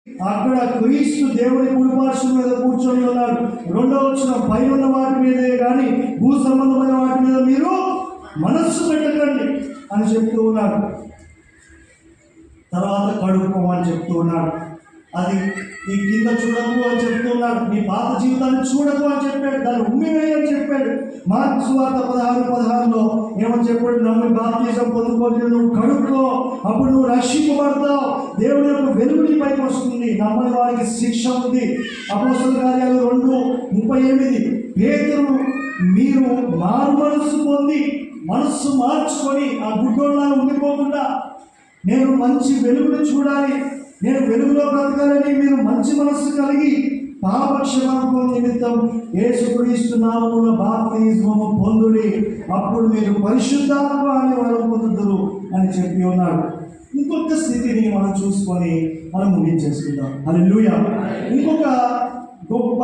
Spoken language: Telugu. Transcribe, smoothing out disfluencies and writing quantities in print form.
అక్కడ క్రీస్తు దేవుని కుడిపార్శ్వం మీద కూర్చొని ఉన్నాడు. 2వ వచనం, పైన వాటి మీదే కానీ భూ సంబంధమైన వాటి మీద మీరు మనస్సు పెట్టకండి అని చెప్తూ ఉన్నాడు. తర్వాత కడుక్కోమని చెప్తూ ఉన్నాడు. అది ఈ కింద చూడకు అని చెప్తూ ఉన్నాడు. నీ పాత జీవితాన్ని చూడకు అని చెప్పాడు. దాన్ని ఉమ్మివేయి అని చెప్పాడు. మార్కు సువార్త 16:16లో ఏమని చెప్పాడు? నమ్మి బాప్తిజం పొందుకొని నువ్వు కడుక్కో, అప్పుడు నువ్వు రక్షింపబడతావు, దేవుని యొక్క వెలుగు నీ పైకి వస్తుంది, నమ్మని వారికి శిక్ష ఉంది. అపోస్తలుల కార్యాలు 2:38 పేతురు మీరు మారు మనస్సు పొంది మనస్సు మార్చుకొని ఆ గుడ్డోళ్ళ ఉండిపోకుండా నేను మంచి వెలుగును చూడాలి, నేను వెలుగులో బ్రతకాలని మీరు మంచి మనస్సు కలిగి పాప క్షమాపణ నిమిత్తం యేసుక్రీస్తు నామమున బాప్తిస్మము పొందుడి, అప్పుడు మీరు పరిశుద్ధాత్మ అనే వరం పొందుదురు అని చెప్పి ఉన్నాడు. ఇంకొక స్థితిని మనం చూసుకొని మనం ముగించేసుకుందాం. హల్లెలూయా. ఇంకొక గొప్ప